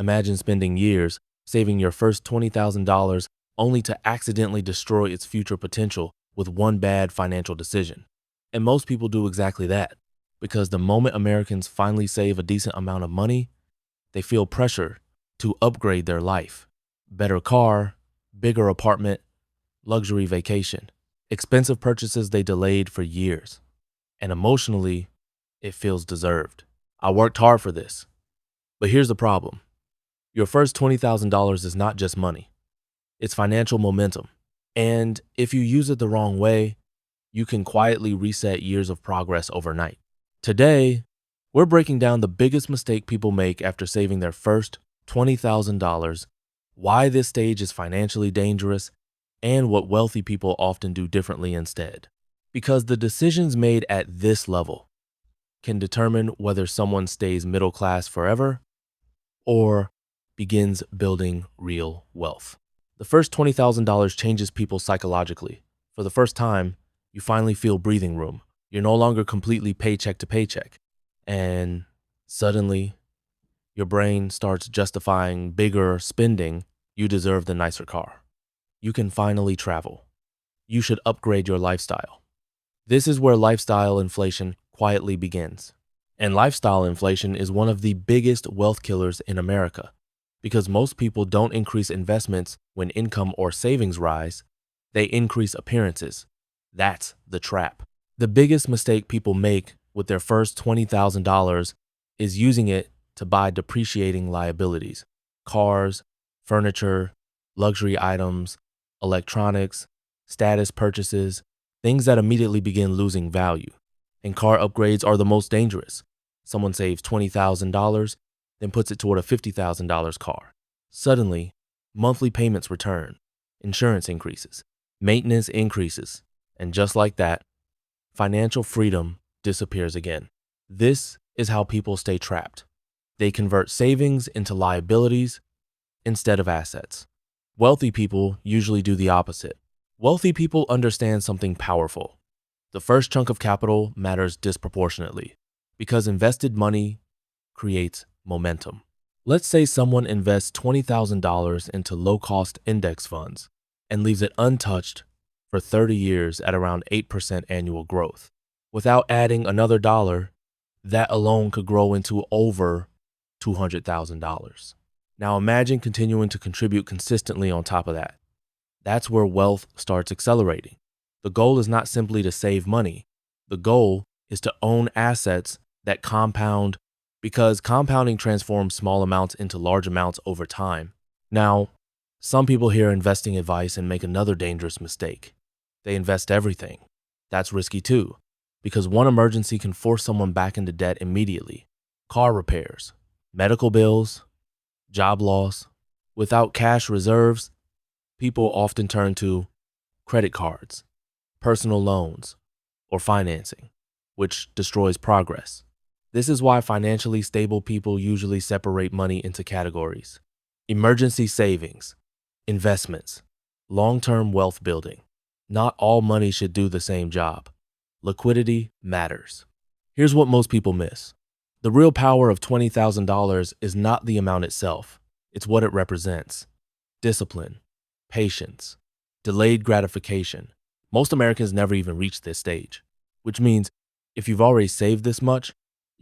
Imagine spending years saving your first $20,000 only to accidentally destroy its future potential with one bad financial decision. And most people do exactly that, because the moment Americans finally save a decent amount of money, they feel pressure to upgrade their life. Better car, bigger apartment, luxury vacation, expensive purchases they delayed for years. And emotionally, it feels deserved. I worked hard for this. But here's the problem. Your first $20,000 is not just money. It's financial momentum. And if you use it the wrong way, you can quietly reset years of progress overnight. Today, we're breaking down the biggest mistake people make after saving their first $20,000, why this stage is financially dangerous, and what wealthy people often do differently instead. Because the decisions made at this level can determine whether someone stays middle class forever or begins building real wealth. The first $20,000 changes people psychologically. For the first time, you finally feel breathing room. You're no longer completely paycheck to paycheck. And suddenly, your brain starts justifying bigger spending. You deserve the nicer car. You can finally travel. You should upgrade your lifestyle. This is where lifestyle inflation quietly begins. And lifestyle inflation is one of the biggest wealth killers in America, because most people don't increase investments when income or savings rise, they increase appearances. That's the trap. The biggest mistake people make with their first $20,000 is using it to buy depreciating liabilities: cars, furniture, luxury items, electronics, status purchases, things that immediately begin losing value. And car upgrades are the most dangerous. Someone saves $20,000, then puts it toward a $50,000 car. Suddenly, monthly payments return, insurance increases, maintenance increases, and just like that, financial freedom disappears again. This is how people stay trapped. They convert savings into liabilities instead of assets. Wealthy people usually do the opposite. Wealthy people understand something powerful. The first chunk of capital matters disproportionately because invested money creates momentum. Let's say someone invests $20,000 into low-cost index funds and leaves it untouched for 30 years at around 8% annual growth. Without adding another dollar, that alone could grow into over $200,000. Now imagine continuing to contribute consistently on top of that. That's where wealth starts accelerating. The goal is not simply to save money. The goal is to own assets that compound, because compounding transforms small amounts into large amounts over time. Now, some people hear investing advice and make another dangerous mistake. They invest everything. That's risky too, because one emergency can force someone back into debt immediately. Car repairs, medical bills, job loss. Without cash reserves, people often turn to credit cards, personal loans, or financing, which destroys progress. This is why financially stable people usually separate money into categories: emergency savings, investments, long-term wealth building. Not all money should do the same job. Liquidity matters. Here's what most people miss. The real power of $20,000 is not the amount itself. It's what it represents: discipline, patience, delayed gratification. Most Americans never even reach this stage, which means if you've already saved this much,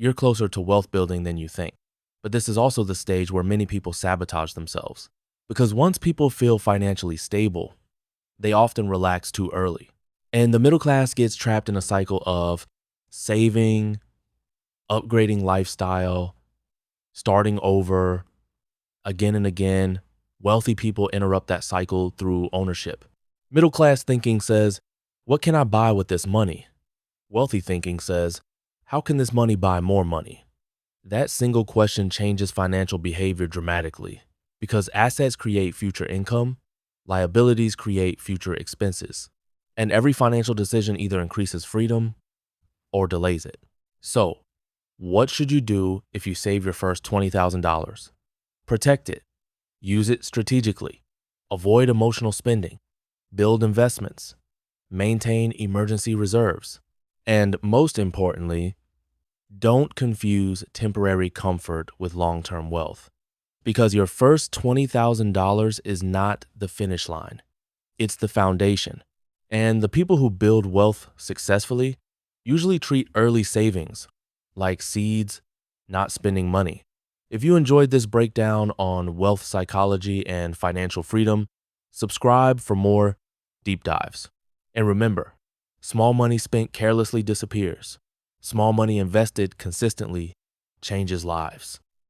you're closer to wealth building than you think. But this is also the stage where many people sabotage themselves, because once people feel financially stable, they often relax too early. And the middle class gets trapped in a cycle of saving, upgrading lifestyle, starting over again and again. Wealthy people interrupt that cycle through ownership. Middle class thinking says, what can I buy with this money? Wealthy thinking says, how can this money buy more money? That single question changes financial behavior dramatically, because assets create future income, liabilities create future expenses, and every financial decision either increases freedom or delays it. So, what should you do if you save your first $20,000? Protect it. Use it strategically. Avoid emotional spending. Build investments. Maintain emergency reserves. And most importantly, don't confuse temporary comfort with long-term wealth. Because your first $20,000 is not the finish line, it's the foundation. And the people who build wealth successfully usually treat early savings like seeds, not spending money. If you enjoyed this breakdown on wealth psychology and financial freedom, subscribe for more deep dives. And remember, small money spent carelessly disappears. Small money invested consistently changes lives.